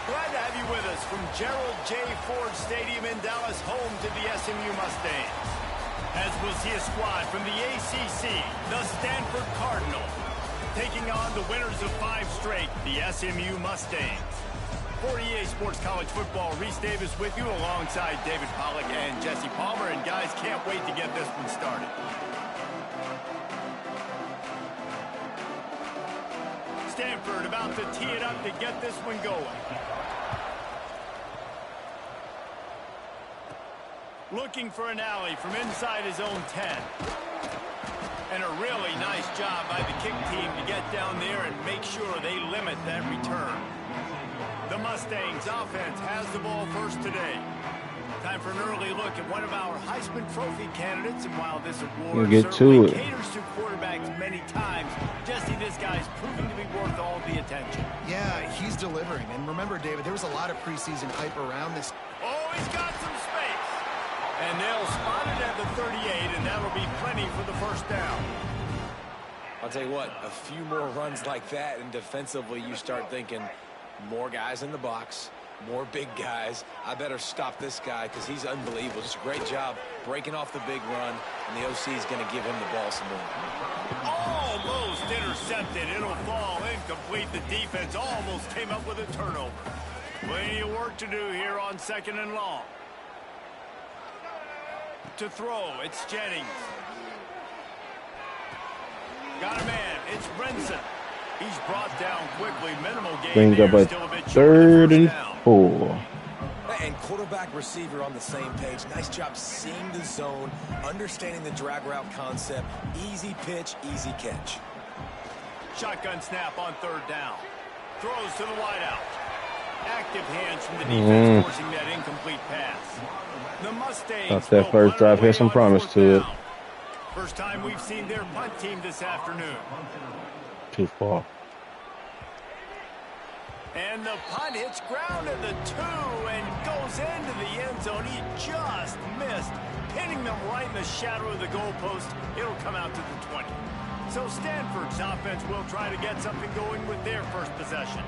Glad to have you with us from Gerald J. Ford Stadium in Dallas, home to the SMU Mustangs. As we'll see a squad from the ACC, the Stanford Cardinals, taking on the winners of 5 straight, the SMU Mustangs. For EA Sports College Football, Reese Davis with you alongside David Pollack and Jesse Palmer. And guys, can't wait to get this one started. Stanford about to tee it up to get this one going. Looking for an alley from inside his own 10. And a really nice job by the kick team to get down there and make sure they limit that return. The Mustangs offense has the ball first today. Time for an early look at one of our Heisman Trophy candidates. And while this award certainly caters to quarterbacks many times, Jesse, this guy's proving to be worth all the attention. Yeah, he's delivering. And remember, David, there was a lot of preseason hype around this. Oh, he's got some space. And they'll spot it at the 38, and that'll be plenty for the first down. I'll tell you what, a few more runs like that, and defensively you start thinking more guys in the box, More big guys. I better stop this guy because he's unbelievable. Just a great job breaking off the big run, and the OC is going to give him the ball some more. Almost intercepted. It'll fall incomplete. The defense almost came up with a turnover. Plenty of work to do here on 2nd and long. To throw, it's Jennings. Got a man. It's Brinson. He's brought down quickly. Minimal gain. Brings up a still a bit short of 3rd the and first down. 4. And quarterback receiver on the same page. Nice job seeing the zone, understanding the drag route concept. Easy pitch, easy catch. Shotgun snap on 3rd down. Throws to the wideout. Active hands from the defense forcing that incomplete pass. The Mustangs. Thought that first drive had some promise to it. First time we've seen their punt team this afternoon. Too far. And the punt hits ground at the 2 and goes into the end zone. He just missed, hitting them right in the shadow of the goalpost. It'll come out to the 20. So Stanford's offense will try to get something going with their first possession.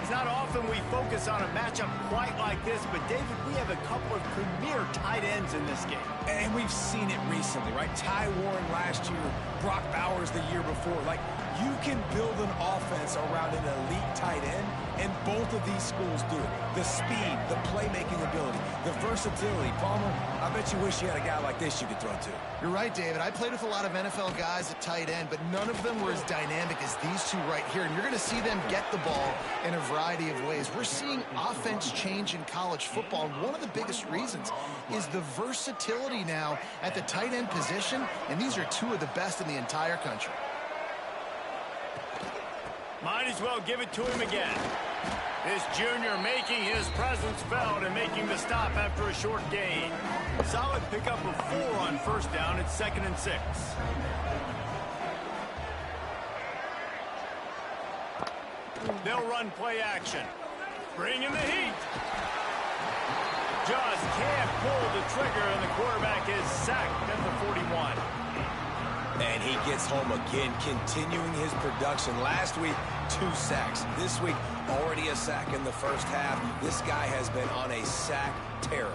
It's not often we focus on a matchup quite like this, but David, we have a couple of premier tight ends in this game. And we've seen it recently, right? Ty Warren last year, Brock Bowers the year before. Like, you can build an offense around an elite tight end, and both of these schools do it. The speed, the playmaking ability, the versatility. Palmer, I bet you wish you had a guy like this you could throw to. You're right, David. I played with a lot of NFL guys at tight end, but none of them were as dynamic as these two right here. And you're going to see them get the ball in a variety of ways. We're seeing offense change in college football, and one of the biggest reasons is the versatility now at the tight end position, and these are two of the best in the entire country. Might as well give it to him again. This junior making his presence felt and making the stop after a short gain. Solid pickup of 4 on 1st down. It's 2nd and 6. They'll run play action. Bring in the heat. Just can't pull the trigger, and the quarterback is sacked at the 41. And he gets home again, continuing his production. Last week, 2 sacks. This week, already a sack in the first half. This guy has been on a sack terror.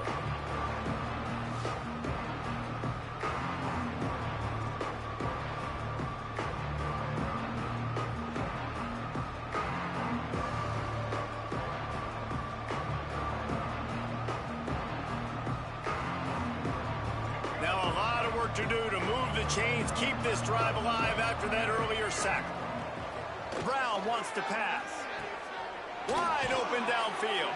Now a lot of work to do to move the chains, keep this drive alive after that earlier sack. Brown wants to pass. Wide open downfield.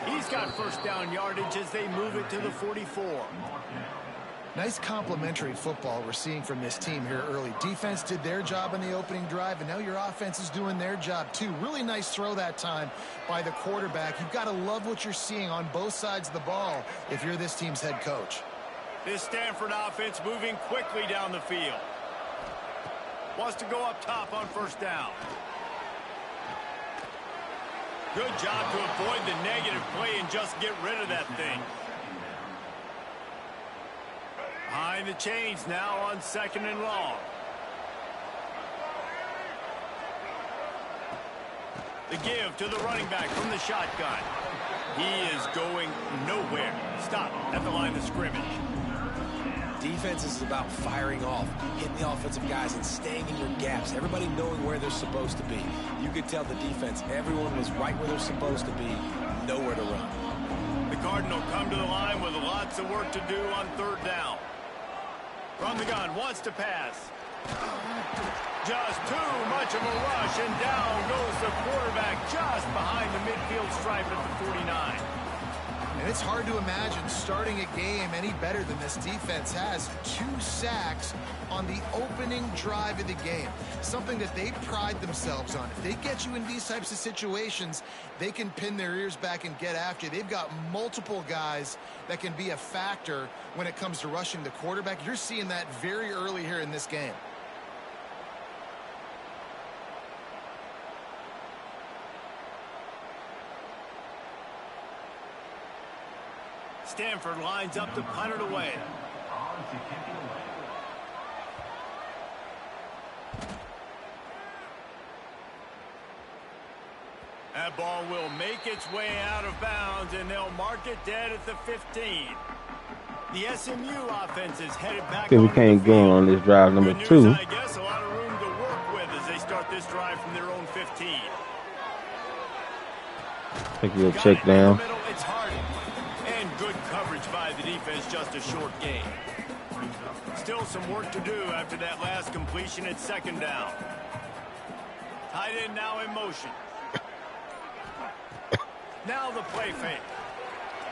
He's got 1st down yardage as they move it to the 44. Nice complementary football we're seeing from this team here early. Defense did their job in the opening drive, and now your offense is doing their job too. Really nice throw that time by the quarterback. You've got to love what you're seeing on both sides of the ball if you're this team's head coach. This Stanford offense moving quickly down the field. Wants to go up top on 1st down. Good job to avoid the negative play and just get rid of that thing. Behind the chains now on 2nd and long. The give to the running back from the shotgun. He is going nowhere. Stop at the line of scrimmage. Defense is about firing off, hitting the offensive guys, and staying in your gaps. Everybody knowing where they're supposed to be. You could tell the defense, everyone was right where they're supposed to be, nowhere to run. The Cardinal come to the line with lots of work to do on 3rd down. From the gun, wants to pass. Just too much of a rush, and down goes the quarterback just behind the midfield stripe at the 49. And it's hard to imagine starting a game any better than this defense has. 2 sacks on the opening drive of the game. Something that they pride themselves on. If they get you in these types of situations, they can pin their ears back and get after you. They've got multiple guys that can be a factor when it comes to rushing the quarterback. You're seeing that very early here in this game. Stanford lines up to punt it away. That ball will make its way out of bounds, and they'll mark it dead at the 15. The SMU offense is headed back. See, we can't go on this drive number 2. I guess a lot of room to work with as they start this drive from their own 15. I think he'll check down. It's hard. And good coverage by the defense, just a short gain. Still some work to do after that last completion at second down. Tight end now in motion. Now the play fake.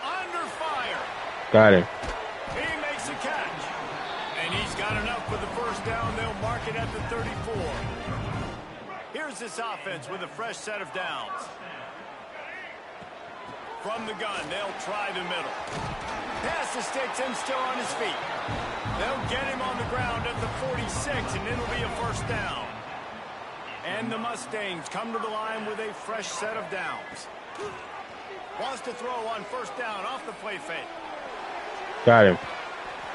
Under fire. Got him. He makes a catch. And he's got enough for the first down. They'll mark it at the 34. Here's this offense with a fresh set of downs. From the gun, they'll try the middle. Pass the sticks and still on his feet. They'll get him on the ground at the 46, and it'll be a first down. And the Mustangs come to the line with a fresh set of downs. Wants to throw on first down off the play fake. Got him.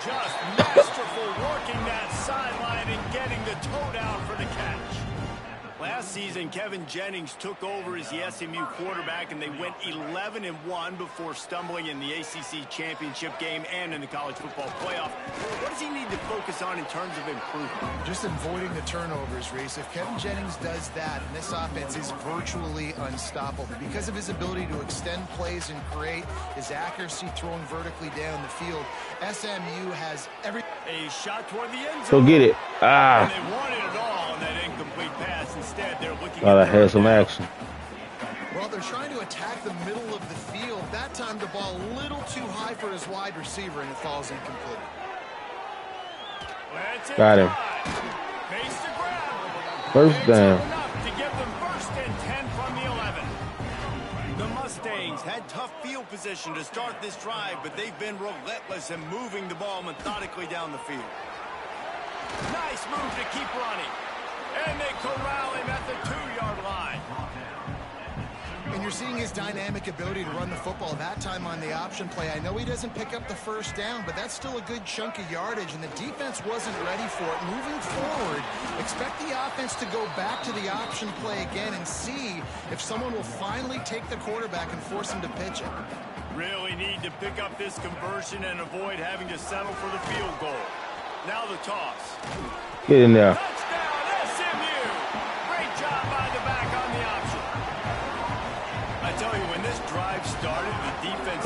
Just masterful working that sideline and getting the toe down for the catch. Last season, Kevin Jennings took over as the SMU quarterback, and they went 11-1 before stumbling in the ACC championship game and in the college football playoff. What does he need to focus on in terms of improvement? Just avoiding the turnovers, Reese. If Kevin Jennings does that, and this offense is virtually unstoppable because of his ability to extend plays and create, his accuracy throwing vertically down the field, SMU has every... A shot toward the end zone. Go get it. And they wanted it all on that incomplete pass. Instead, they're looking Thought I had some action. Well, they're trying to attack the middle of the field. That time, the ball a little too high for his wide receiver, and it falls incomplete. Got him. First down. Enough to give them first and 10 from the 11. The Mustangs had tough field position to start this drive, but they've been relentless in moving the ball methodically down the field. Nice move to keep running. And they corral him at the 2-yard line. And you're seeing his dynamic ability to run the football. That time on the option play, I know he doesn't pick up the first down, but that's still a good chunk of yardage, and the defense wasn't ready for it. Moving forward, expect the offense to go back to the option play again and see if someone will finally take the quarterback and force him to pitch it. Really need to pick up this conversion and avoid having to settle for the field goal. Now the toss. Get in there. Touchdown, SMU! Great job by the back on the option. I tell you, when this drive started, the defense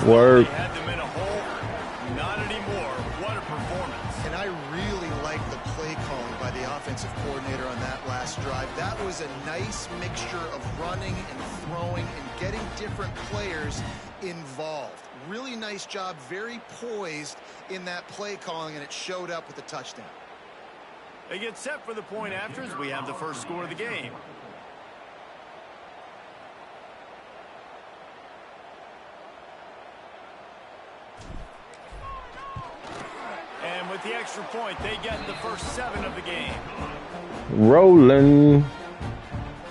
had them in a hole. Not anymore. What a performance. And I really like the play calling by the offensive coordinator on that last drive. That was a nice mixture of running and throwing and getting different players involved. Really nice job, very poised in that play calling, and it showed up with a touchdown. They get set for the point after as we have the first score of the game. And with the extra point, they get the first 7 of the game. Rolling.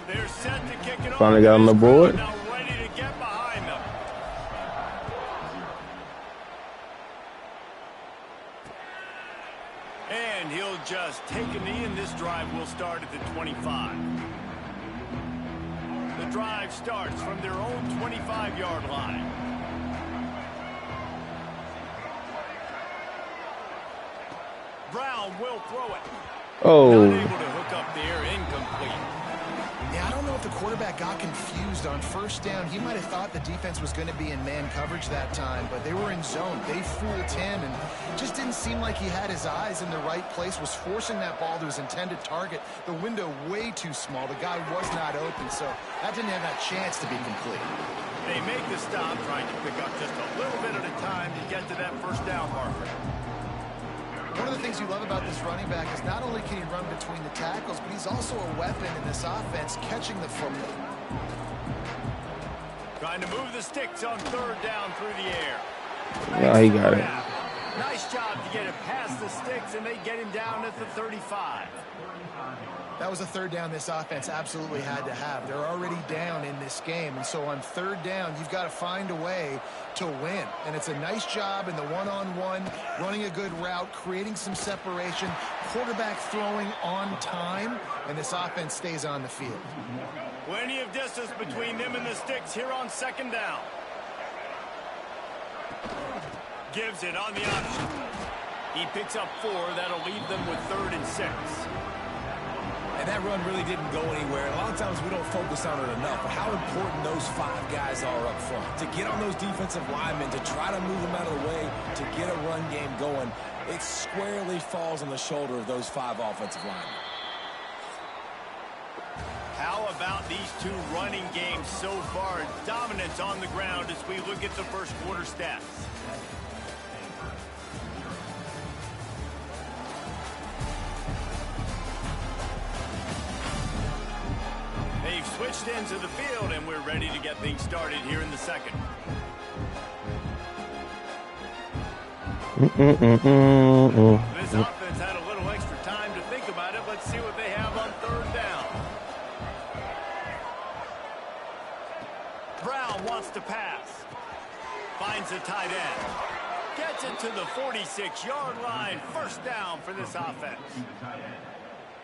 They're set to kick it off. Finally got on the board. Now ready to get behind them. And he'll just take a knee, and this drive will start at the 25. The drive starts from their own 25-yard line. Brown will throw it. Oh. Not able to hook up there, incomplete. Yeah, I don't know if the quarterback got confused on first down. He might have thought the defense was going to be in man coverage that time, but they were in zone. They fooled him, and just didn't seem like he had his eyes in the right place, was forcing that ball to his intended target. The window way too small. The guy was not open, so that didn't have that chance to be complete. They make the stop, trying to pick up just a little bit at a time to get to that first down marker. One of the things you love about this running back is not only can he run between the tackles, but he's also a weapon in this offense, catching the football. Trying to move the sticks on third down through the air. Yeah, he got it. Nice job to get it past the sticks, and they get him down at the 35. That was a third down this offense absolutely had to have. They're already down in this game, and so on third down, you've got to find a way to win. And it's a nice job in the one-on-one, running a good route, creating some separation, quarterback throwing on time, and this offense stays on the field. Plenty of distance between them and the sticks here on second down. Gives it on the option. He picks up 4. That'll leave them with 3rd and 6. And that run really didn't go anywhere. A lot of times we don't focus on it enough, but how important those 5 guys are up front. To get on those defensive linemen, to try to move them out of the way, to get a run game going, it squarely falls on the shoulder of those 5 offensive linemen. How about these 2 running games so far? Dominance on the ground as we look at the first quarter stats. They've switched into the field, and we're ready to get things started here in the second. This offense had a little extra time to think about it. Let's see what they have on third down. Brown wants to pass. Finds a tight end. Gets it to the 46-yard line. First down for this offense.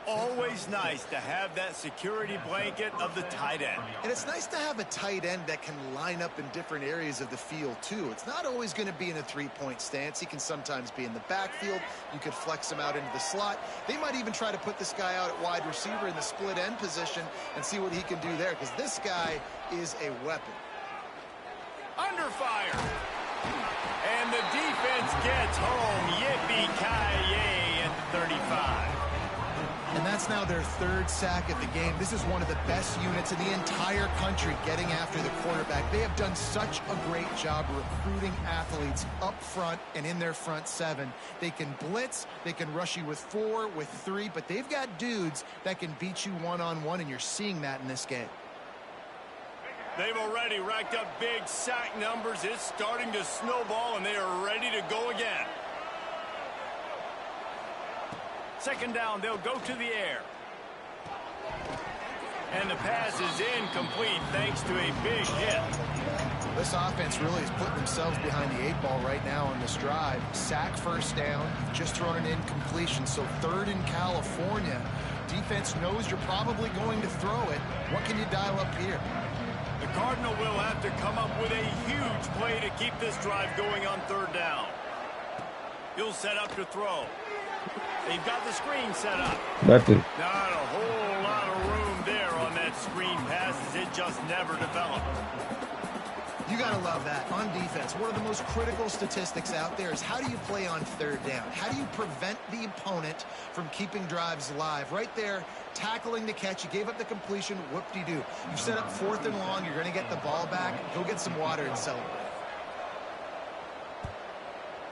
Always nice to have that security blanket of the tight end. And it's nice to have a tight end that can line up in different areas of the field, too. It's not always going to be in a three-point stance. He can sometimes be in the backfield. You could flex him out into the slot. They might even try to put this guy out at wide receiver in the split end position and see what he can do there, because this guy is a weapon. Under fire. And the defense gets home. Yippee-ki-yay at the 35. And that's now their 3rd sack of the game. This is one of the best units in the entire country getting after the quarterback. They have done such a great job recruiting athletes up front and in their front 7. They can blitz, they can rush you with 4, with 3, but they've got dudes that can beat you one-on-one, and you're seeing that in this game. They've already racked up big sack numbers. It's starting to snowball, and they are ready to go again. Second down, they'll go to the air. And the pass is incomplete thanks to a big hit. This offense really is putting themselves behind the 8 ball right now on this drive. Sack first down, just thrown an incompletion, so 3rd in California. Defense knows you're probably going to throw it. What can you dial up here? The Cardinal will have to come up with a huge play to keep this drive going on 3rd down. He'll set up to throw. They've got the screen set up. Not a whole lot of room there on that screen pass, as it just never developed. You got to love that. On defense, one of the most critical statistics out there is how do you play on 3rd down? How do you prevent the opponent from keeping drives alive? Right there, tackling the catch. You gave up the completion. Whoop-de-doo. You set up 4th and long. You're going to get the ball back. Go get some water and celebrate.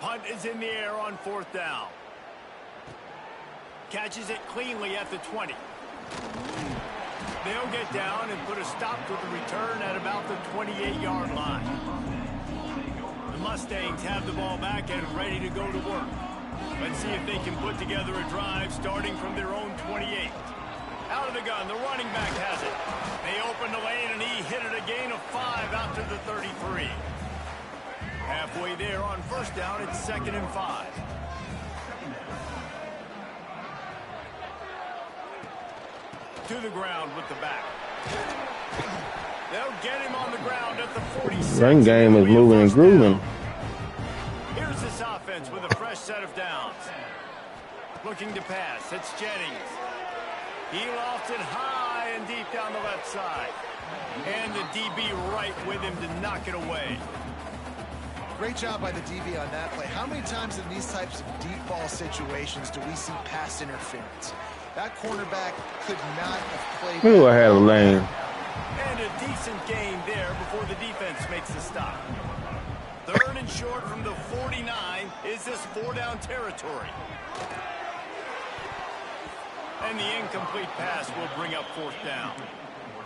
Punt is in the air on 4th down. Catches it cleanly at the 20. They'll get down and put a stop to the return at about the 28-yard line. The Mustangs have the ball back and ready to go to work. Let's see if they can put together a drive starting from their own 28. Out of the gun, the running back has it. They open the lane and he hit it a gain of 5 out to the 33. Halfway there on first down, it's 2nd and 5. To the ground with the back. They'll get him on the ground at the 46. Run game is moving and grooving. Here's this offense with a fresh set of downs. Looking to pass. It's Jennings. He lofts it high and deep down the left side. And the DB right with him to knock it away. Great job by the DB on that play. How many times in these types of deep ball situations do we see pass interference? That cornerback could not have played. Ooh, I had a lane. And a decent gain there before the defense makes the stop. 3rd and short from the 49. Is this 4-down territory? And the incomplete pass will bring up 4th down.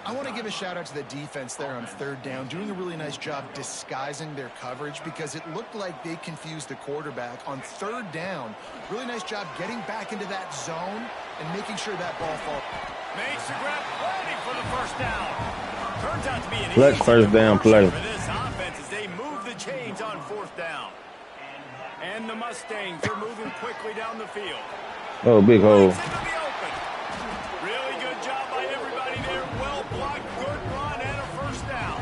I want to give a shout out to the defense there on third down, doing a really nice job disguising their coverage because it looked like they confused the quarterback on third down. Really nice job getting back into that zone and making sure that ball falls. Makes the grab, ready for the first down. Turns out to be an Flex easy first down play for this offense as they move the chains on fourth down. And the Mustangs are moving quickly down the field. Oh, big hole. Really good job by everybody there. Well blocked, good run, and a first down.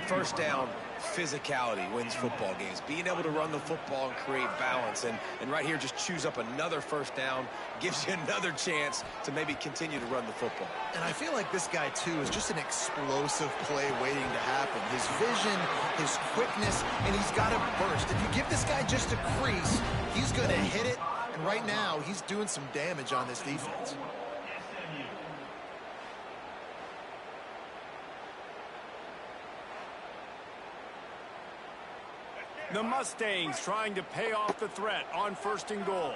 First down, physicality wins football games. Being able to run the football and create balance. And right here, just choose up another first down. Gives you another chance to maybe continue to run the football. And I feel like this guy, too, is just an explosive play waiting to happen. His vision, his quickness, and he's got a burst. If you give this guy just a crease, he's going to hit it. And right now, he's doing some damage on this defense. The Mustangs trying to pay off the threat on first and goal.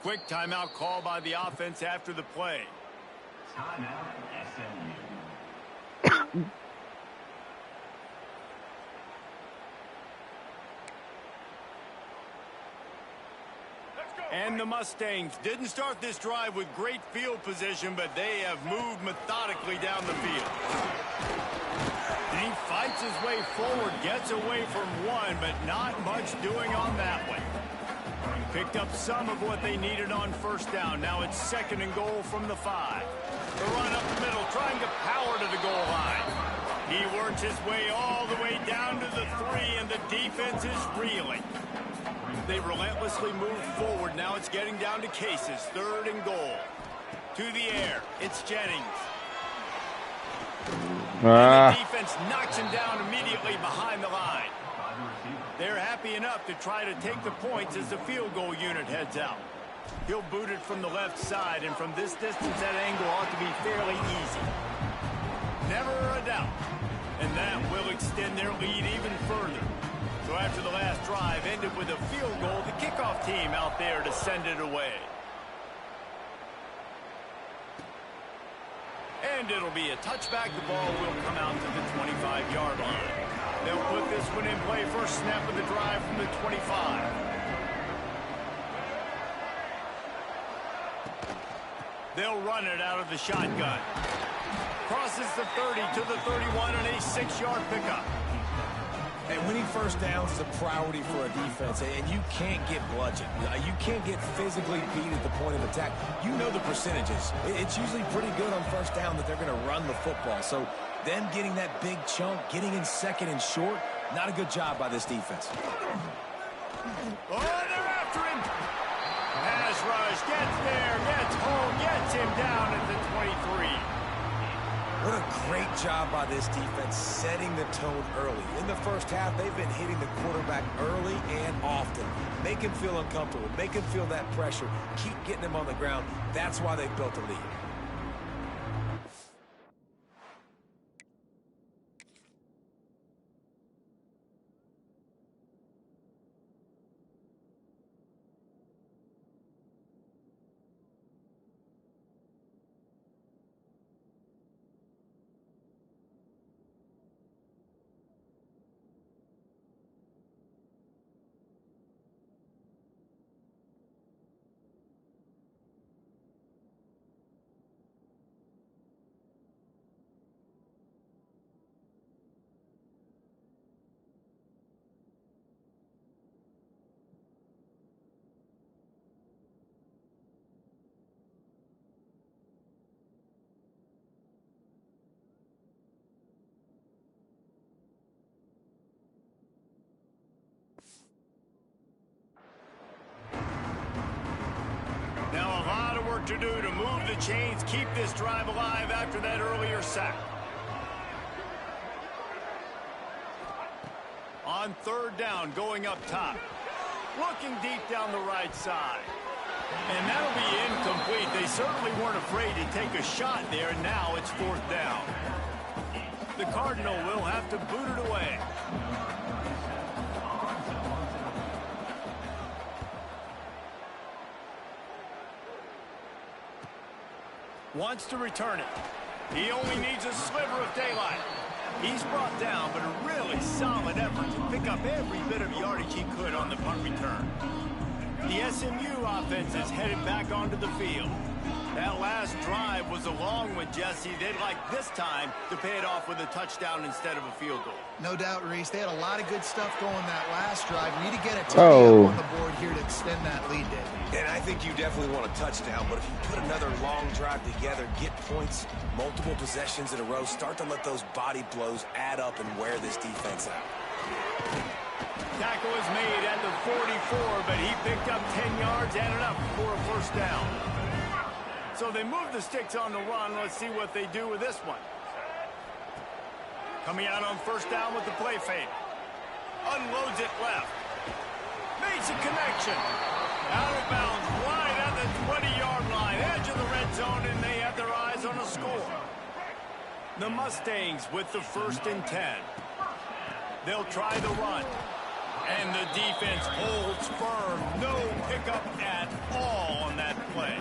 Quick timeout call by the offense after the play. Timeout, SMU. And the Mustangs didn't start this drive with great field position, but they have moved methodically down the field. And he fights his way forward, gets away from one, but not much doing on that one. Picked up some of what they needed on first down. Now it's second and goal from the 5. The run up the middle, trying to power to the goal line. He works his way all the way down to the 3, and the defense is reeling. They relentlessly move forward. Now it's getting down to cases. Third and goal. To the air. It's Jennings. And the defense knocks him down immediately behind the line. They're happy enough to try to take the points as the field goal unit heads out. He'll boot it from the left side, and from this distance, that angle ought to be fairly easy. Never a doubt. And that will extend their lead even further. So after the last drive ended with a field goal, the kickoff team out there to send it away. And it'll be a touchback. The ball will come out to the 25-yard line. They'll put this one in play. First snap of the drive from the 25. They'll run it out of the shotgun. Crosses the 30 to the 31 and a 6-yard pickup. And winning first downs is a priority for a defense, and you can't get bludgeoned. You can't get physically beat at the point of attack. You know the percentages. It's usually pretty good on first down that they're going to run the football. So them getting that big chunk, getting in second and short, not a good job by this defense. Oh, they're after him. Pass rush, gets there, gets home, gets him down at the 23. What a great job by this defense setting the tone early. In the first half, they've been hitting the quarterback early and often. Make him feel uncomfortable. Make him feel that pressure. Keep getting him on the ground. That's why they've built a lead. Now a lot of work to do to move the chains, keep this drive alive after that earlier sack. On third down, going up top. Looking deep down the right side. And that'll be incomplete. They certainly weren't afraid to take a shot there, and now it's fourth down. The Cardinal will have to boot it away. Wants to return it. He only needs a sliver of daylight. He's brought down, but a really solid effort to pick up every bit of yardage he could on the punt return. The SMU offense is headed back onto the field. That last drive was a long one, Jesse. They'd like this time to pay it off with a touchdown instead of a field goal. No doubt, Reese. They had a lot of good stuff going that last drive. We need to get a tie up on the board here to extend that lead, Dave. And I think you definitely want a touchdown, but if you put another long drive together, get points, multiple possessions in a row, start to let those body blows add up and wear this defense out. Tackle is made at the 44, but he picked up 10 yards and enough for a first down. So they move the sticks on the run. Let's see what they do with this one. Coming out on first down with the play fake. Unloads it left. Makes a connection. Out of bounds, wide at the 20-yard line. Edge of the red zone, and they have their eyes on a score. The Mustangs with the 1st and 10. They'll try the run. And the defense holds firm. No pickup at all on that play.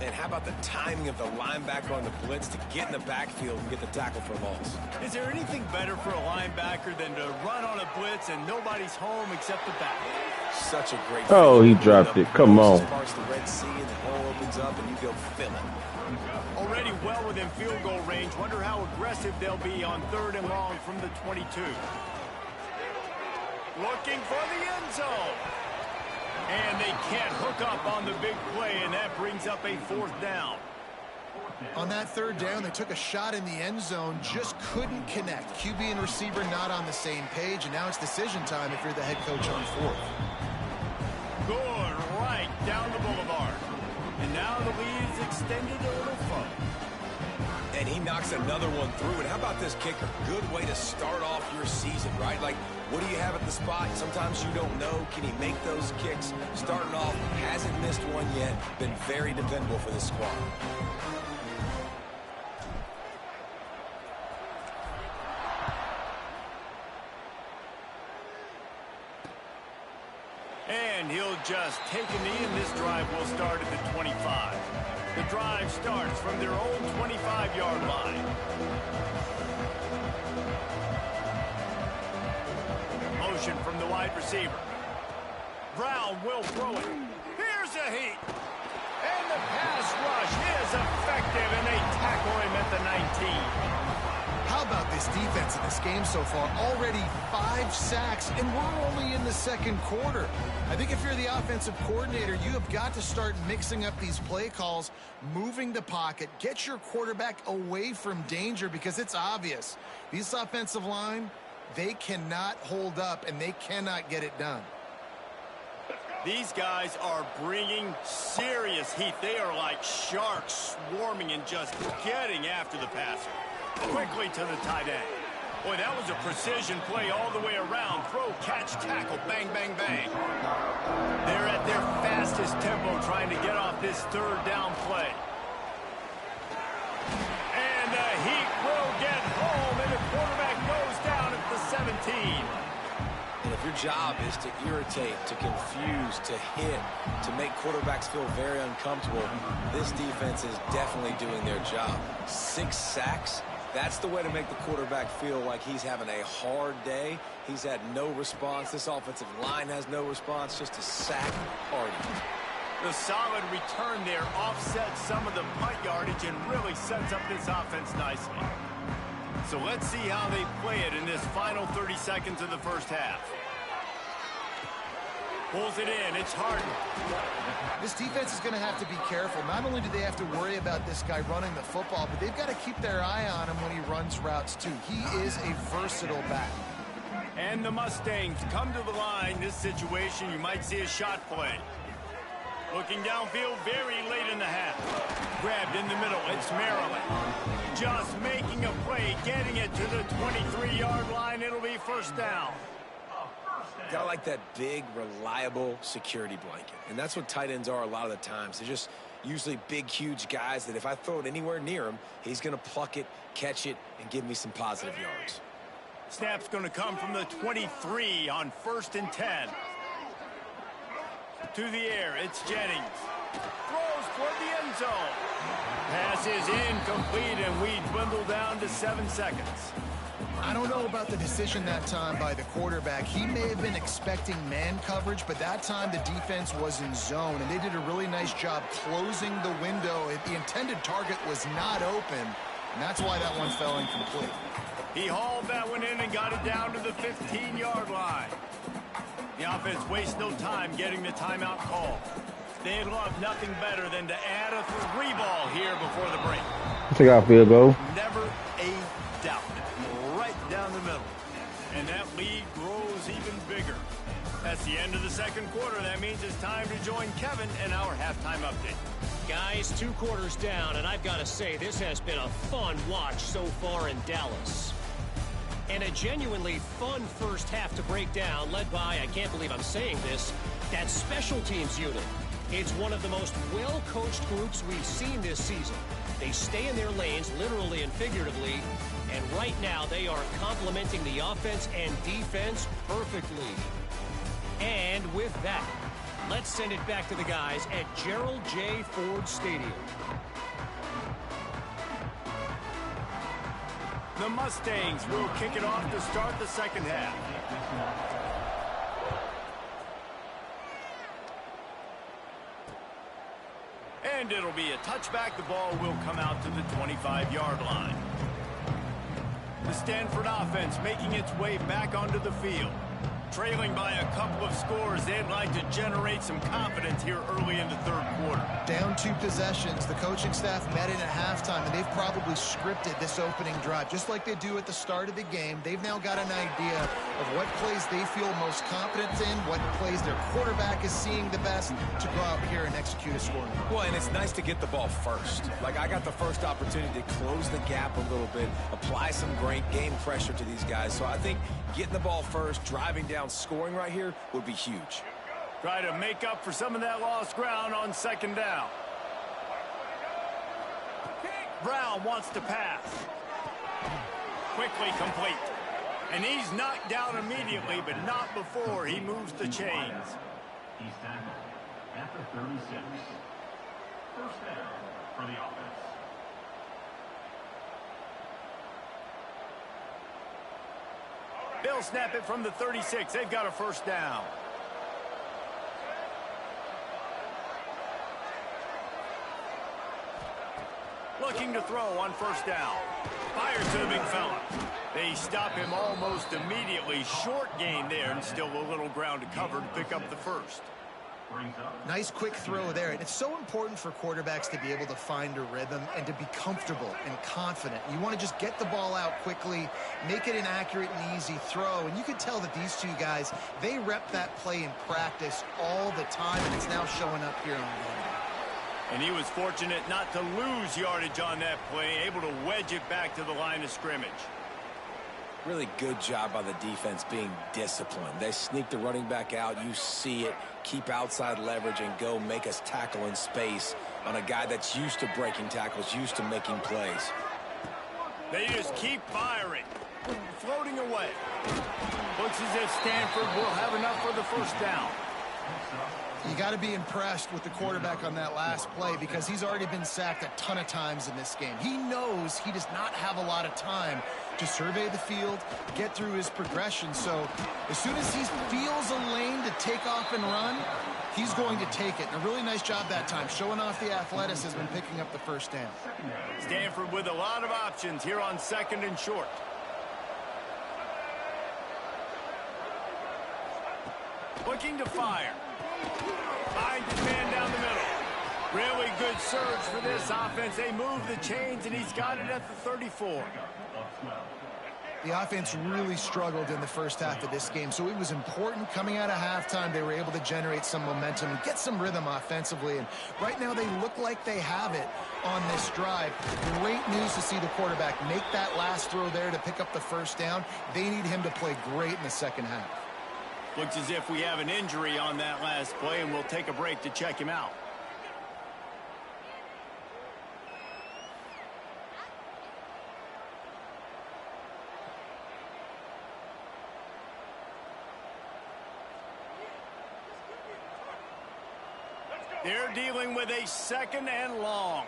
And how about the timing of the linebacker on the blitz to get in the backfield and get the tackle for loss? Is there anything better for a linebacker than to run on a blitz and nobody's home except the back? Such a great... Oh, he dropped it. Come on. Parts the Red Sea and the hole opens up and you go fill it. Already well within field goal range. Wonder how aggressive they'll be on 3rd and long from the 22. Looking for the end zone. And they can't hook up on the big play, and that brings up a 4th down. On that 3rd down, they took a shot in the end zone, just couldn't connect. QB and receiver not on the same page, and now it's decision time if you're the head coach on 4th. Good, right down the boulevard. And now the lead is extended a little further. And he knocks another one through. And how about this kicker? Good way to start off your season, right? Like, what do you have at the spot? Sometimes you don't know. Can he make those kicks? Starting off, hasn't missed one yet. Been very dependable for this squad. And he'll just take a knee, and this drive will start at the 25. The drive starts from their own 25-yard line. Motion from the wide receiver. Brown will throw it. Here's a heat. And the pass rush is effective, and they tackle him at the 19. How about this defense in this game so far? Already 5 sacks, and we're only in the 2nd quarter. I think if you're the offensive coordinator, you have got to start mixing up these play calls, moving the pocket, get your quarterback away from danger, because it's obvious. These offensive line, they cannot hold up, and they cannot get it done. These guys are bringing serious heat. They are like sharks swarming and just getting after the passer. Quickly to the tight end. Boy, that was a precision play all the way around. Throw, catch, tackle, bang, bang, bang. They're at their fastest tempo trying to get off this 3rd down play. And the heat will get home, and the quarterback goes down at the 17. And if your job is to irritate, to confuse, to hit, to make quarterbacks feel very uncomfortable, this defense is definitely doing their job. 6 sacks. That's the way to make the quarterback feel like he's having a hard day. He's had no response. This offensive line has no response. Just a sack party. The solid return there offsets some of the punt yardage and really sets up this offense nicely. So let's see how they play it in this final 30 seconds of the first half. Pulls it in. It's Harden. This defense is going to have to be careful. Not only do they have to worry about this guy running the football, but they've got to keep their eye on him when he runs routes, too. He is a versatile back. And the Mustangs come to the line. This situation, you might see a shot play. Looking downfield very late in the half. Grabbed in the middle. It's Maryland. Just making a play, getting it to the 23-yard line. It'll be first down. Gotta like that big, reliable security blanket. And that's what tight ends are a lot of the times. They're just usually big, huge guys that if I throw it anywhere near him, he's going to pluck it, catch it, and give me some positive yards. Snap's going to come from the 23 on 1st and 10. To the air, it's Jennings. Throws for the end zone. Pass is incomplete, and we dwindle down to 7 seconds. I don't know about the decision that time by the quarterback. He may have been expecting man coverage, but that time the defense was in zone, and they did a really nice job closing the window. The intended target was not open, and that's why that one fell incomplete. He hauled that one in and got it down to the 15-yard line. The offense wastes no time getting the timeout call. They'd love nothing better than to add a 3-ball here before the break. Take out field goal. Never a doubt. Right down the middle. And that lead grows even bigger. That's the end of the second quarter. That means it's time to join Kevin and our halftime update. Guys, 2 quarters down, and I've got to say, this has been a fun watch so far in Dallas. And a genuinely fun first half to break down, led by, I can't believe I'm saying this, that special teams unit. It's one of the most well-coached groups we've seen this season. They stay in their lanes, literally and figuratively, and right now they are complementing the offense and defense perfectly. And with that, let's send it back to the guys at Gerald J. Ford Stadium. The Mustangs will kick it off to start the second half. And it'll be a touchback. The ball will come out to the 25-yard line. The Stanford offense making its way back onto the field. Trailing by a couple of scores, they'd like to generate some confidence here early in the third quarter. Down 2 possessions. The coaching staff met in at halftime, and they've probably scripted this opening drive. Just like they do at the start of the game, they've now got an idea of what plays they feel most confident in, what plays their quarterback is seeing the best to go out here and execute a scoring. Well, and it's nice to get the ball first. Like, I got the first opportunity to close the gap a little bit, apply some great game pressure to these guys. So I think getting the ball first, driving down, scoring right here would be huge. Try to make up for some of that lost ground on second down. Brown wants to pass. Quickly complete. And he's knocked down immediately, but not before he moves the chains. He's tackled at the 36. First down for the offense. They'll snap it from the 36. They've got a first down. Looking to throw on first down. Fires to the big fella. They stop him almost immediately. Short gain there, and still a little ground to cover to pick up the first. Nice quick throw there. And it's so important for quarterbacks to be able to find a rhythm and to be comfortable and confident. You want to just get the ball out quickly, make it an accurate and easy throw. And you can tell that these 2 guys, they rep that play in practice all the time, and it's now showing up here on the game. And he was fortunate not to lose yardage on that play, able to wedge it back to the line of scrimmage. Really good job by the defense being disciplined. They sneak the running back out. You see it. Keep outside leverage and go make us tackle in space on a guy that's used to breaking tackles, used to making plays. They just keep firing. Floating away. Looks as if Stanford will have enough for the first down. You got to be impressed with the quarterback on that last play because he's already been sacked a ton of times in this game. He knows he does not have a lot of time to survey the field, get through his progression. So as soon as he feels a lane to take off and run, he's going to take it. And a really nice job that time, showing off the athleticism and picking up the first down. Stanford with a lot of options here on second and short. Looking to fire. Finds his man down the middle. Really good surge for this offense. They move the chains, and he's got it at the 34. The offense really struggled in the first half of this game, so it was important coming out of halftime. They were able to generate some momentum and get some rhythm offensively, and right now they look like they have it on this drive. Great news to see the quarterback make that last throw there to pick up the first down. They need him to play great in the second half. Looks as if we have an injury on that last play, and we'll take a break to check him out. Let's go. They're dealing with a 2nd and long.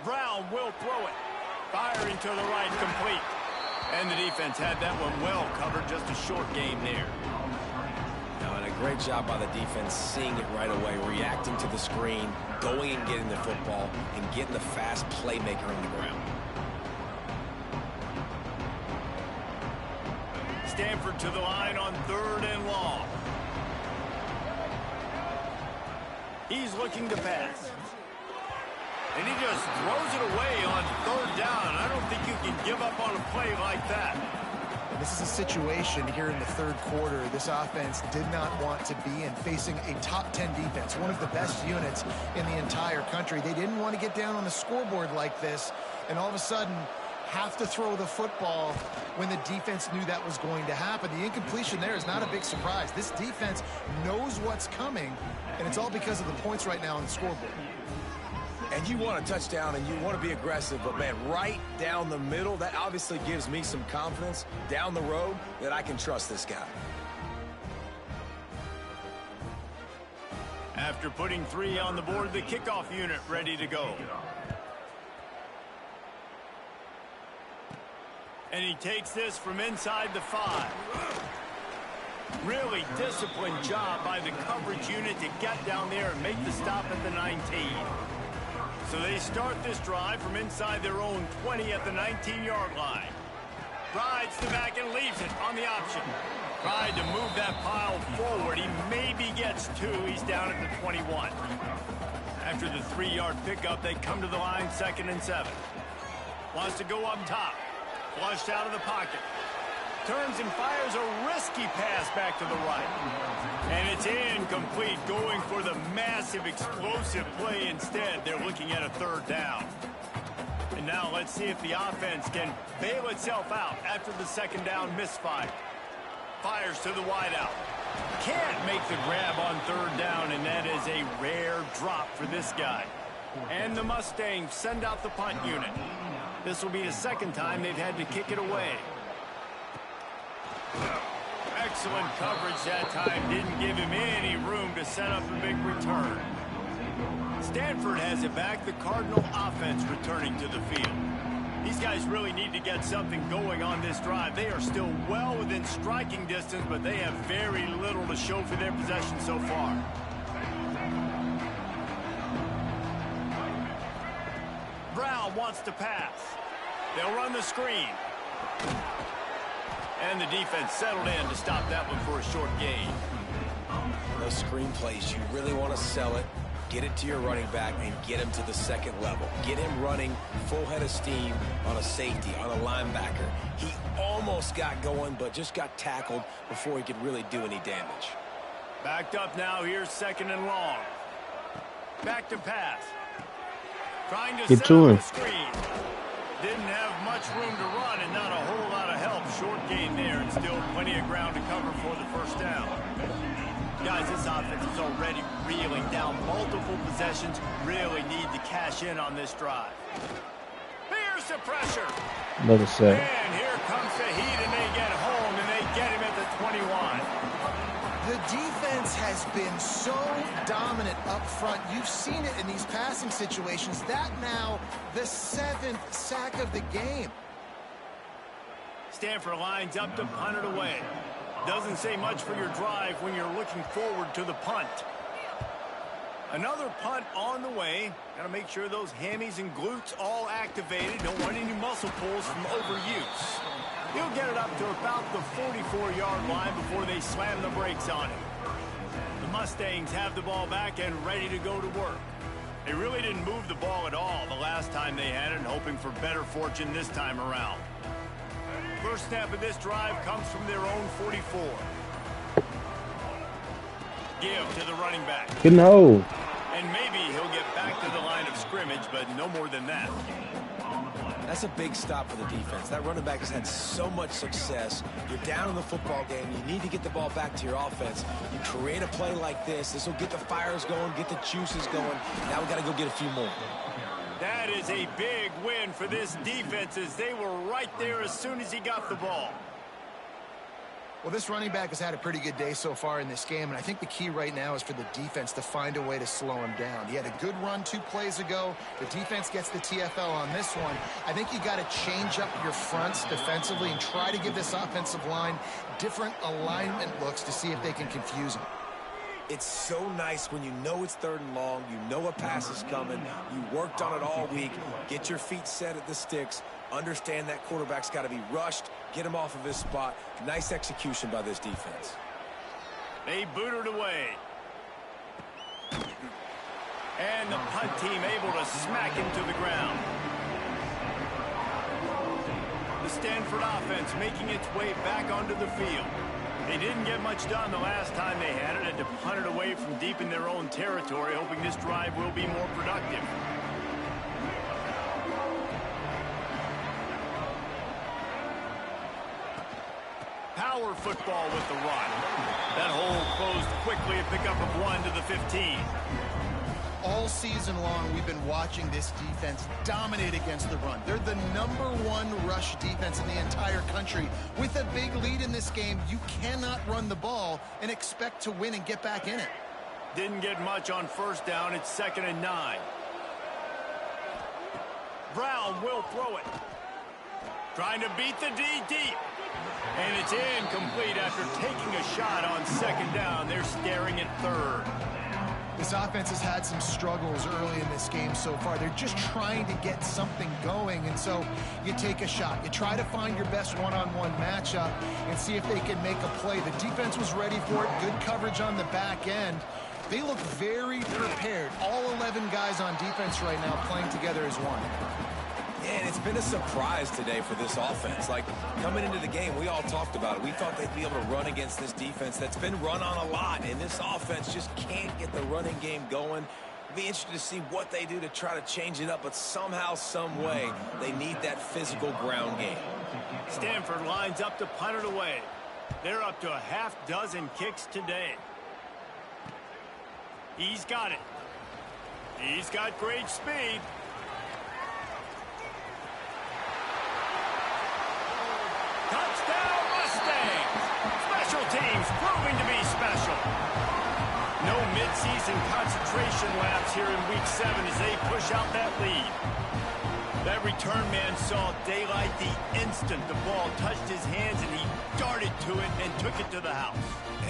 Brown will throw it. Firing to the right, complete. And the defense had that one well covered, just a short gain there. Now, and a great job by the defense seeing it right away, reacting to the screen, going and getting the football, and getting the fast playmaker on the ground. Stanford to the line on 3rd and long. He's looking to pass. And he just throws it away on 3rd down. I don't think you can give up on a play like that. This is a situation here in the 3rd quarter this offense did not want to be in, facing a top 10 defense, one of the best units in the entire country. They didn't want to get down on the scoreboard like this and all of a sudden have to throw the football when the defense knew that was going to happen. The incompletion there is not a big surprise. This defense knows what's coming, and it's all because of the points right now on the scoreboard. And you want a touchdown and you want to be aggressive, but man, right down the middle, that obviously gives me some confidence down the road that I can trust this guy. After putting 3 on the board, the kickoff unit ready to go. And he takes this from inside the 5. Really disciplined job by the coverage unit to get down there and make the stop at the 19. So they start this drive from inside their own 20 at the 19-yard line. Rides the back and leaves it on the option. Tried to move that pile forward. He maybe gets 2. He's down at the 21. After the 3-yard pickup, they come to the line 2nd and 7. Wants to go up top. Flushed out of the pocket. Turns and fires a risky pass back to the right. And it's incomplete, going for the massive explosive play instead. They're looking at a 3rd down. And now let's see if the offense can bail itself out after the 2nd down misfire. Fires to the wideout. Can't make the grab on 3rd down, and that is a rare drop for this guy. And the Mustangs send out the punt unit. This will be the 2nd time they've had to kick it away. Excellent coverage that time. Didn't give him any room to set up a big return. Stanford has it back. The Cardinal offense returning to the field. These guys really need to get something going on this drive. They are still well within striking distance, but they have very little to show for their possession so far. Brown wants to pass. They'll run the screen. And the defense settled in to stop that one for a short gain. Those screen plays, you really want to sell it, get it to your running back, and get him to the 2nd level. Get him running full head of steam on a safety, on a linebacker. He almost got going, but just got tackled before he could really do any damage. Backed up now. Here's 2nd and long. Back to pass. Trying to set up the screen. Didn't have much room to run and not a whole lot of help. Short gain there and still plenty of ground to cover for the 1st down. Guys, this offense is already reeling down multiple possessions. Really need to cash in on this drive. Here's the pressure. Another sack. And here comes the heat, and they get home, and they get him at the 21. The defense has been so dominant up front. You've seen it in these passing situations. That now the 7th sack of the game. Stanford lines up to punt it away. Doesn't say much for your drive when you're looking forward to the punt. Another punt on the way. Got to make sure those hammies and glutes all activated. Don't want any muscle pulls from overuse. He'll get it up to about the 44-yard line before they slam the brakes on him. The Mustangs have the ball back and ready to go to work. They really didn't move the ball at all the last time they had it, and hoping for better fortune this time around. First snap of this drive comes from their own 44. Give to the running back. Good no. And maybe he'll get back to the line of scrimmage, but no more than that. That's a big stop for the defense. That running back has had so much success. You're down in the football game. You need to get the ball back to your offense. You create a play like this. This will get the fires going, get the juices going. Now we got to go get a few more. That is a big win for this defense, as they were right there as soon as he got the ball. Well, this running back has had a pretty good day so far in this game, and I think the key right now is for the defense to find a way to slow him down. He had a good run 2 plays ago. The defense gets the TFL on this one. I think you got to change up your fronts defensively and try to give this offensive line different alignment looks to see if they can confuse him. It's so nice when you know it's 3rd and long, you know a pass is coming, you worked on it all week, get your feet set at the sticks, understand that quarterback's got to be rushed, get him off of his spot. Nice execution by this defense. They booted away. And the punt team able to smack him to the ground. The Stanford offense making its way back onto the field. They didn't get much done the last time they had it, and to punt it away from deep in their own territory, hoping this drive will be more productive. Power football with the run. That hole closed quickly, a pickup of 1 to the 15. All season long, we've been watching this defense dominate against the run. They're the #1 rush defense in the entire country. With a big lead in this game, you cannot run the ball and expect to win and get back in it. Didn't get much on 1st down. It's 2nd and 9. Brown will throw it. Trying to beat the D deep. And it's incomplete after taking a shot on 2nd down. They're staring at 3rd. This offense has had some struggles early in this game so far. They're just trying to get something going, and so you take a shot. You try to find your best one-on-one matchup and see if they can make a play. The defense was ready for it. Good coverage on the back end. They look very prepared. All 11 guys on defense right now playing together as one. And it's been a surprise today for this offense. Like, coming into the game, we all talked about it. We thought they'd be able to run against this defense that's been run on a lot, and this offense just can't get the running game going. It'll be interesting to see what they do to try to change it up, but somehow, some way, they need that physical ground game. Stanford lines up to punt it away. They're up to a half-dozen kicks today. He's got it. He's got great speed. Touchdown Mustangs! Special teams proving to be special. No midseason concentration laps here in Week 7 as they push out that lead. That return man saw daylight the instant the ball touched his hands, and he darted to it and took it to the house.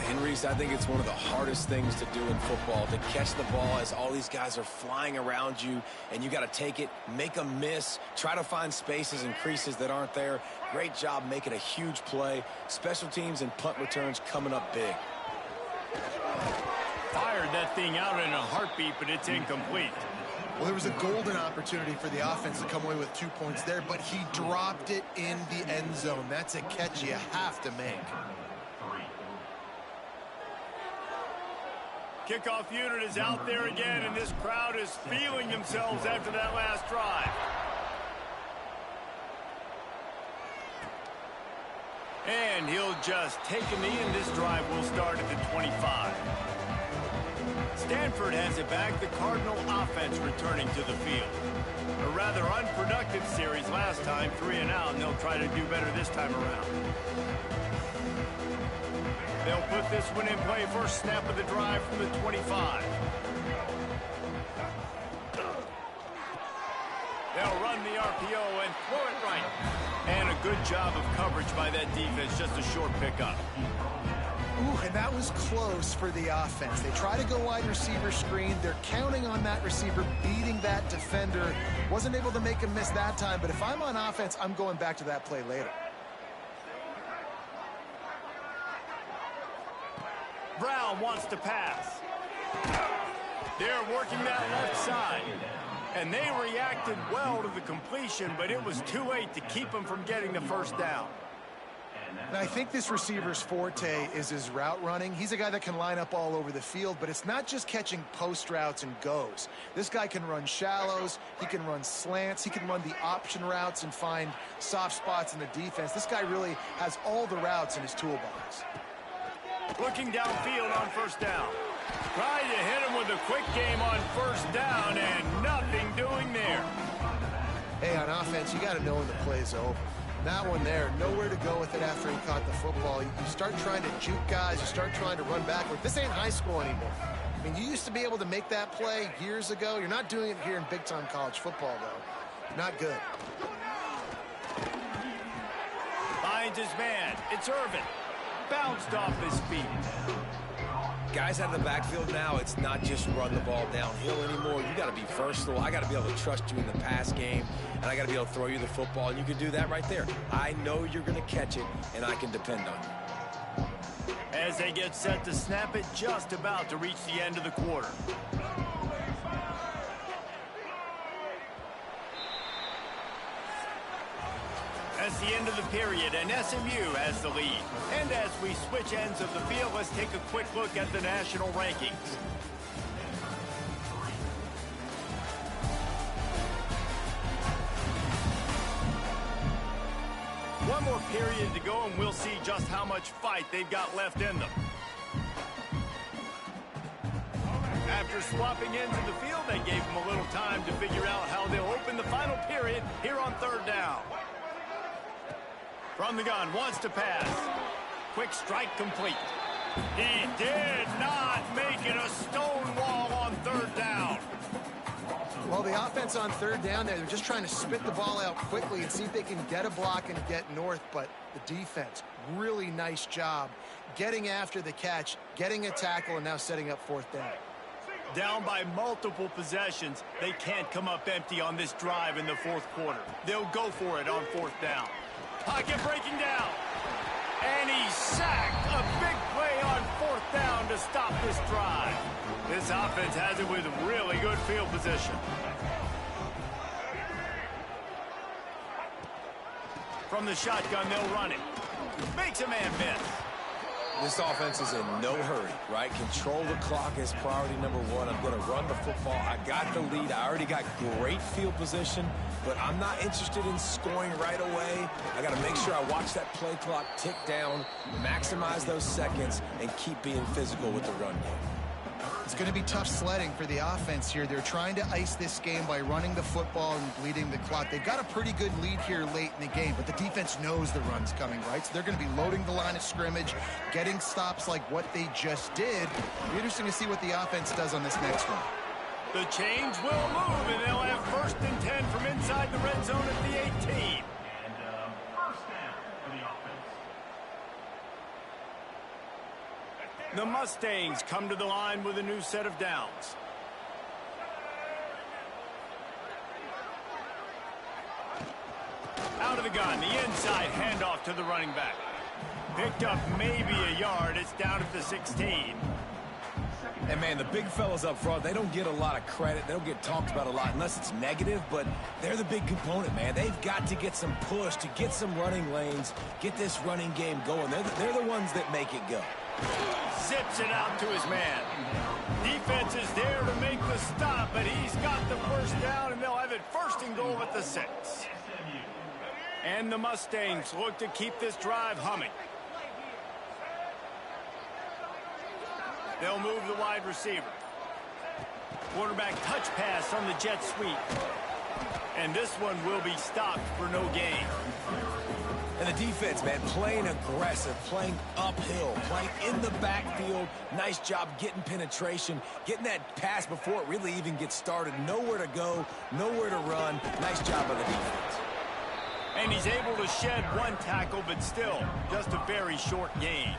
And Reese, I think it's one of the hardest things to do in football, to catch the ball as all these guys are flying around you, and you got to take it, make them miss, try to find spaces and creases that aren't there. Great job making a huge play. Special teams and punt returns coming up big. Fired that thing out in a heartbeat, but it's incomplete. Well, there was a golden opportunity for the offense to come away with 2 points there, but he dropped it in the end zone. That's a catch you have to make. Kickoff unit is out there again, and this crowd is feeling themselves after that last drive. And he'll just take a knee, and this drive will start at the 25. Stanford has it back, the Cardinal offense returning to the field. A rather unproductive series last time, 3 and out, and they'll try to do better this time around. They'll put this one in play, first snap of the drive from the 25. They'll run the RPO and throw it right. And a good job of coverage by that defense, just a short pickup. Ooh, and that was close for the offense. They try to go wide receiver screen. They're counting on that receiver beating that defender. Wasn't able to make him miss that time, but if I'm on offense, I'm going back to that play later. Brown wants to pass. They're working that left side. And they reacted well to the completion, but it was too late to keep them from getting the first down. And I think this receiver's forte is his route running. He's a guy that can line up all over the field, but it's not just catching post routes and goes. This guy can run shallows, he can run slants, he can run the option routes and find soft spots in the defense. This guy really has all the routes in his toolbox. Looking downfield on first down. Trying to hit him with a quick game on first down, and nothing doing there. Hey, on offense, you got to know when the play's over. That one there, nowhere to go with it after he caught the football. You start trying to juke guys, you start trying to run backward. This ain't high school anymore. I mean, you used to be able to make that play years ago. You're not doing it here in big-time college football, though. Not good. Finds his man. It's Irvin. Bounced off his feet. Guys out of the backfield now, it's not just run the ball downhill anymore. You got to be versatile. I got to be able to trust you in the pass game, and I got to be able to throw you the football, and you can do that right there. I know you're going to catch it, and I can depend on you. As they get set to snap it, just about to reach the end of the quarter. That's the end of the period, and SMU has the lead. And as we switch ends of the field, let's take a quick look at the national rankings. One more period to go, and we'll see just how much fight they've got left in them. After swapping ends of the field, they gave them a little time to figure out how they'll open the final period here on third down. From the gun, wants to pass. Quick strike complete. He did not make it a stone wall on third down. Well, the offense on third down there, they're just trying to spit the ball out quickly and see if they can get a block and get north. But the defense, really nice job getting after the catch, getting a tackle, and now setting up fourth down. Down by multiple possessions, they can't come up empty on this drive in the fourth quarter. They'll go for it on fourth down. Pocket breaking down. And he sacked. A big play on fourth down to stop this drive. This offense has it with really good field position. From the shotgun, they'll run it. Makes a man miss. This offense is in no hurry, right? Control the clock is priority number one. I'm going to run the football. I got the lead. I already got great field position, but I'm not interested in scoring right away. I got to make sure I watch that play clock tick down, maximize those seconds, and keep being physical with the run game. It's going to be tough sledding for the offense here. They're trying to ice this game by running the football and bleeding the clock. They've got a pretty good lead here late in the game, but the defense knows the run's coming, right? So they're going to be loading the line of scrimmage, getting stops like what they just did. It'll be interesting to see what the offense does on this next one. The chains will move, and they'll have 1st and 10 from inside the red zone at the 18. And first down for the offense. The Mustangs come to the line with a new set of downs. Out of the gun, the inside handoff to the running back. Picked up maybe a yard. It's down at the 16. And, man, the big fellas up front, they don't get a lot of credit. They don't get talked about a lot unless it's negative, but they're the big component, man. They've got to get some push, to get some running lanes, get this running game going. They're the ones that make it go. Zips it out to his man. Defense is there to make the stop, but he's got the first down, and they'll have it 1st and goal at the 6. And the Mustangs look to keep this drive humming. They'll move the wide receiver. Quarterback touch pass on the jet sweep. And this one will be stopped for no gain. And the defense, man, playing aggressive, playing uphill, playing in the backfield. Nice job getting penetration, getting that pass before it really even gets started. Nowhere to go, nowhere to run. Nice job by the defense. And he's able to shed one tackle, but still just a very short gain.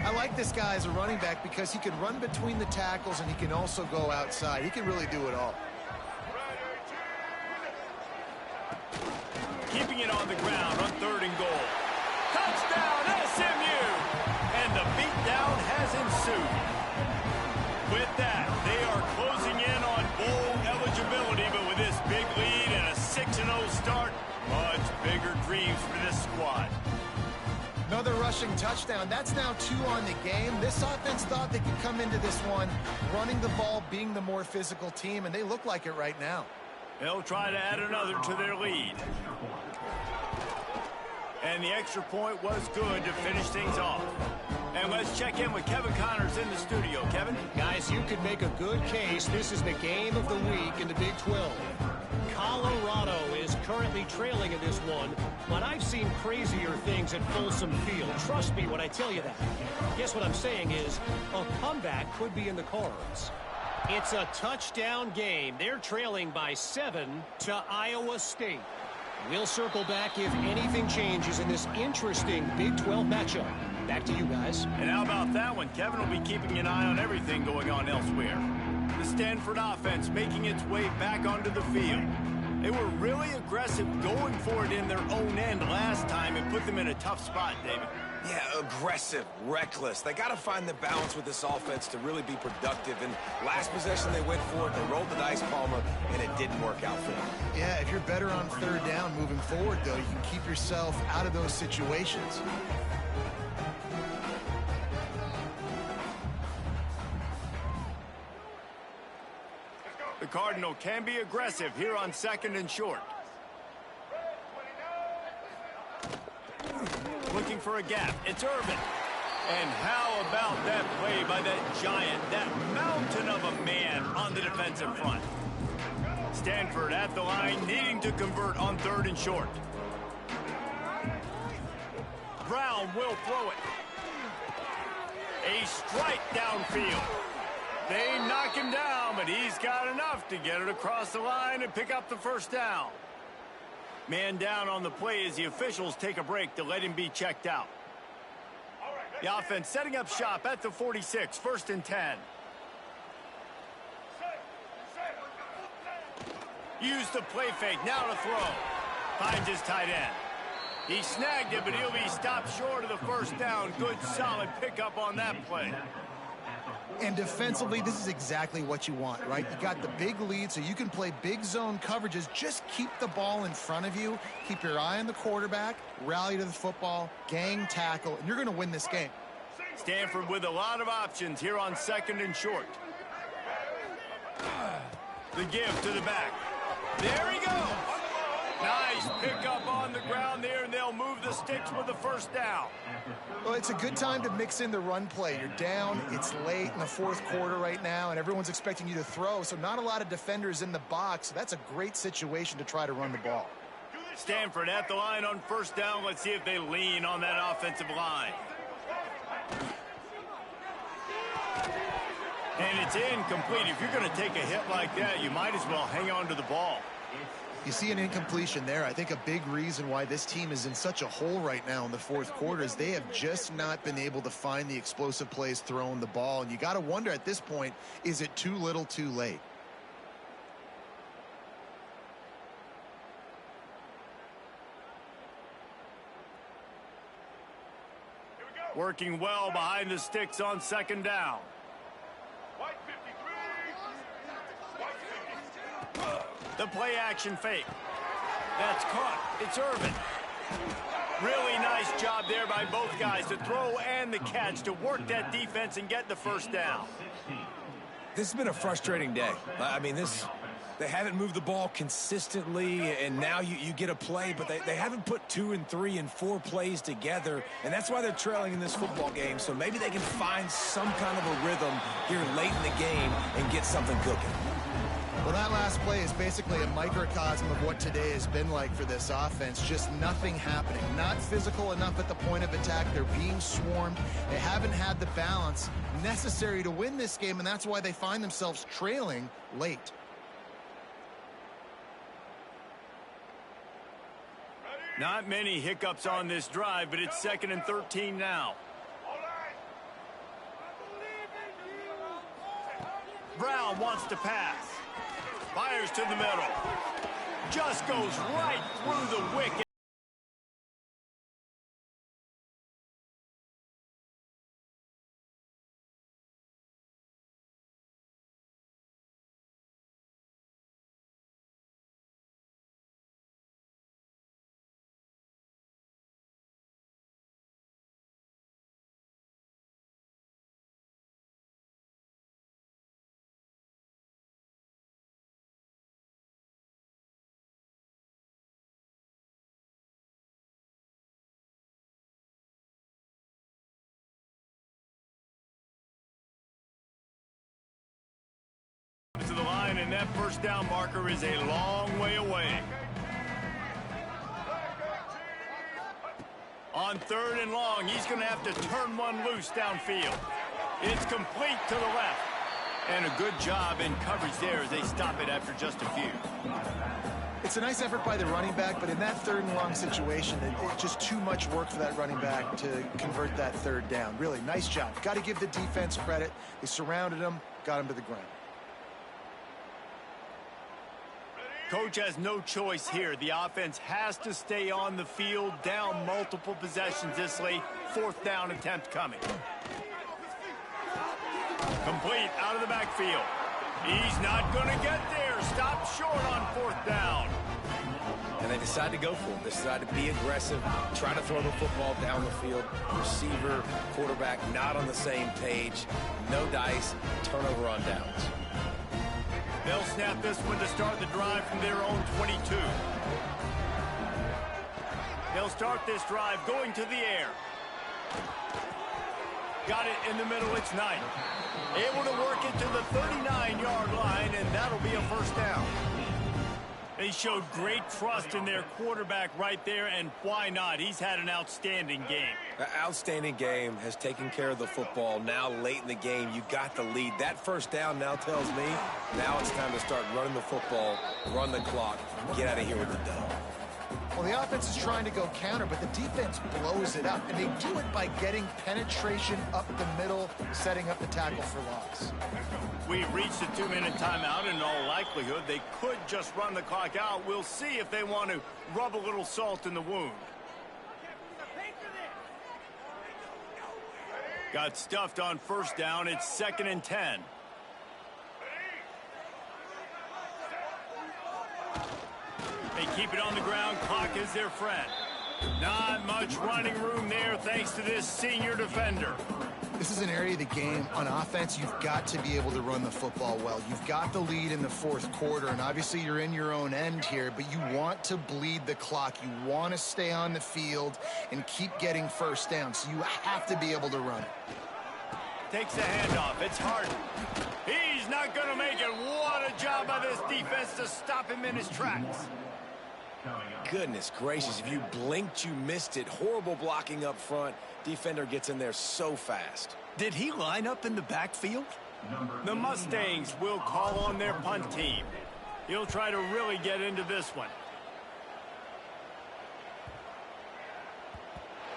I like this guy as a running back because he can run between the tackles and he can also go outside. He can really do it all. Keeping it on the ground on 3rd and goal. Touchdown, SMU! And the beatdown has ensued. With that, they are closing in on bowl eligibility, but with this big lead and a 6-0 start, much bigger dreams for this squad. Another rushing touchdown. That's now 2 on the game. This offense thought they could come into this one running the ball, being the more physical team, and they look like it right now. They'll try to add another to their lead. And the extra point was good to finish things off. And let's check in with Kevin Connors in the studio. Kevin? Guys, you could make a good case. This is the game of the week in the Big 12. Colorado is currently trailing in this one, but I've seen crazier things at Folsom Field. Trust me when I tell you that. Guess what I'm saying is a comeback could be in the cards. It's a touchdown game. They're trailing by 7 to Iowa State. We'll circle back if anything changes in this interesting Big 12 matchup. Back to you guys. And how about that one? Kevin will be keeping an eye on everything going on elsewhere. The Stanford offense making its way back onto the field. They were really aggressive going for it in their own end last time and put them in a tough spot, David. Yeah, aggressive, reckless. They got to find the balance with this offense to really be productive. And last possession they went for it, they rolled the dice, Palmer, and it didn't work out for them. Yeah, if you're better on third down moving forward, though, you can keep yourself out of those situations. The Cardinal can be aggressive here on 2nd and short. Looking for a gap. It's Irvin. And how about that play by that giant, that mountain of a man on the defensive front? Stanford at the line, needing to convert on 3rd and short. Brown will throw it. A strike downfield. They knock him down, but he's got enough to get it across the line and pick up the first down. Man down on the play as the officials take a break to let him be checked out. The offense setting up shop at the 46, 1st and 10. Use the play fake, now to throw. Finds his tight end. He snagged it, but he'll be stopped short of the first down. Good, solid pickup on that play. And defensively, this is exactly what you want, right? You got the big lead, so you can play big zone coverages. Just keep the ball in front of you. Keep your eye on the quarterback. Rally to the football. Gang tackle. And you're going to win this game. Stanford with a lot of options here on 2nd and short. The give to the back. There he goes. Nice pickup on the ground there, and they'll move the sticks with the first down. Well, it's a good time to mix in the run play. You're down, it's late in the 4th quarter right now, and everyone's expecting you to throw, so not a lot of defenders in the box. So that's a great situation to try to run the ball. Stanford at the line on 1st down. Let's see if they lean on that offensive line. And it's incomplete. If you're going to take a hit like that, you might as well hang on to the ball. You see an incompletion there. I think a big reason why this team is in such a hole right now in the 4th quarter is they have just not been able to find the explosive plays throwing the ball. And you got to wonder at this point, is it too little too late? Working well behind the sticks on 2nd down. The play action fake. That's caught. It's Irvin. Really nice job there by both guys to throw and the catch to work that defense and get the first down. This has been a frustrating day. I mean, they haven't moved the ball consistently, and now you get a play, but they haven't put 2 and 3 and 4 plays together, and that's why they're trailing in this football game. So maybe they can find some kind of a rhythm here late in the game and get something cooking. Well, that last play is basically a microcosm of what today has been like for this offense. Just nothing happening. Not physical enough at the point of attack. They're being swarmed. They haven't had the balance necessary to win this game, and that's why they find themselves trailing late. Not many hiccups on this drive, but it's 2nd and 13 now. Brown wants to pass. Fires to the middle. Just goes right through the wicket. To the line, and that first down marker is a long way away. On 3rd and long, he's going to have to turn one loose downfield. It's complete to the left. And a good job in coverage there as they stop it after just a few. It's a nice effort by the running back, but in that 3rd and long situation, it's just too much work for that running back to convert that 3rd down. Really, nice job. Got to give the defense credit. They surrounded him, got him to the ground. Coach has no choice here. The offense has to stay on the field, down multiple possessions this late. 4th down attempt coming. Complete out of the backfield. He's not going to get there. Stop short on 4th down. And they decide to go for it. They decide to be aggressive, try to throw the football down the field. Receiver, quarterback, not on the same page. No dice, turnover on downs. They'll snap this one to start the drive from their own 22. They'll start this drive going to the air. Got it in the middle, it's Knight. Able to work it to the 39-yard line, and that'll be a 1st down. They showed great trust in their quarterback right there, and why not? He's had an outstanding game. An outstanding game, has taken care of the football. Now late in the game, you got the lead. That 1st down now tells me now it's time to start running the football, run the clock, get out of here with the dub. Well, the offense is trying to go counter, but the defense blows it up, and they do it by getting penetration up the middle, setting up the tackle for loss. We've reached the 2-minute timeout. In all likelihood, they could just run the clock out. We'll see if they want to rub a little salt in the wound. Got stuffed on 1st down. It's 2nd and 10. They keep it on the ground. Clock is their friend. Not much running room there thanks to this senior defender. This is an area of the game on offense you've got to be able to run the football well. You've got the lead in the 4th quarter, and obviously you're in your own end here, but you want to bleed the clock. You want to stay on the field and keep getting 1st down, so you have to be able to run it. Takes the handoff. It's Harden. He's not going to make it. What a job by this defense to stop him in his tracks. Goodness gracious, if you blinked, you missed it. Horrible blocking up front. Defender gets in there so fast. Did he line up in the backfield? The Mustangs will call on their punt team. He'll try to really get into this one.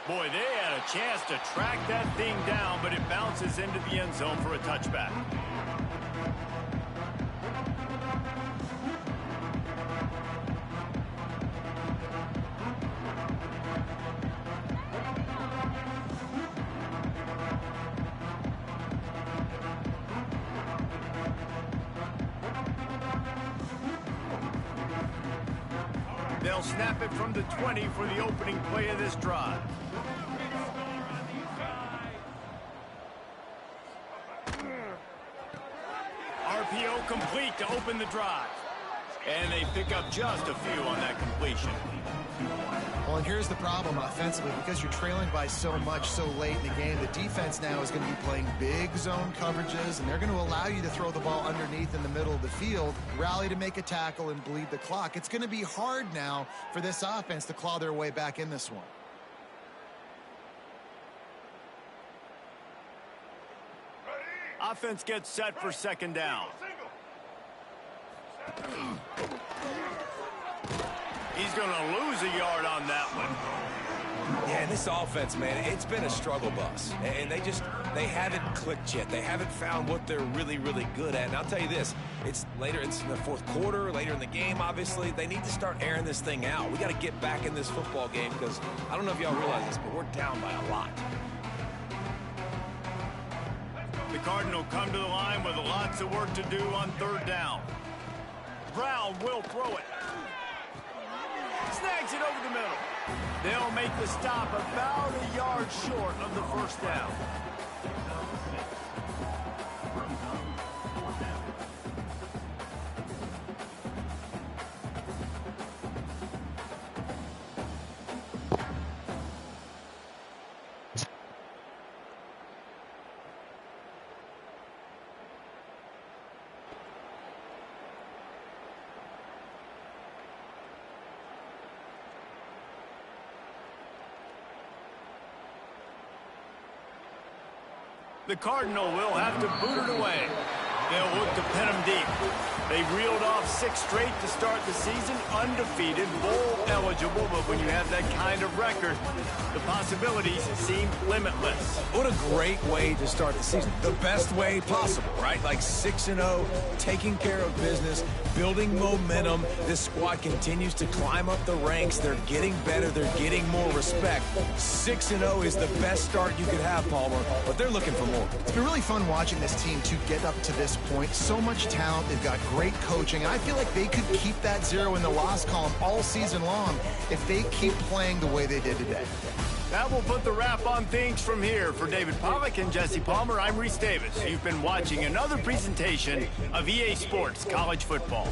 Boy, they had a chance to track that thing down, but it bounces into the end zone for a touchback. They'll snap it from the 20 for the opening play of this drive. RPO complete to open the drive. And they pick up just a few on that completion. Well, and here's the problem offensively. Because you're trailing by so much so late in the game, the defense now is going to be playing big zone coverages, and they're going to allow you to throw the ball underneath in the middle of the field, rally to make a tackle, and bleed the clock. It's going to be hard now for this offense to claw their way back in this one. Offense gets set for 2nd down. He's going to lose a yard on that one. Yeah, this offense, man, it's been a struggle bus. And they haven't clicked yet. They haven't found what they're really, really good at. And I'll tell you this, it's in the 4th quarter, later in the game, obviously. They need to start airing this thing out. We got to get back in this football game because I don't know if y'all realize this, but we're down by a lot. The Cardinal come to the line with lots of work to do on 3rd down. Brown will throw it. Snags it over the middle. They'll make the stop about a yard short of the 1st down. The Cardinal will have to boot it away. They'll look to pin them deep. They reeled off 6 straight to start the season, undefeated, bowl eligible, but when you have that kind of record, the possibilities seem limitless. What a great way to start the season. The best way possible, right? Like 6-0, taking care of business, building momentum. This squad continues to climb up the ranks. They're getting better. They're getting more respect. 6-0 is the best start you could have, Palmer, but they're looking for more. It's been really fun watching this team to get up to this point. So much talent. They've got great coaching, and I feel like they could keep that 0 in the loss column all season long if they keep playing the way they did today. That will put the wrap on things from here. For David Pollack and Jesse Palmer, I'm Reese Davis. You've been watching another presentation of EA Sports College Football.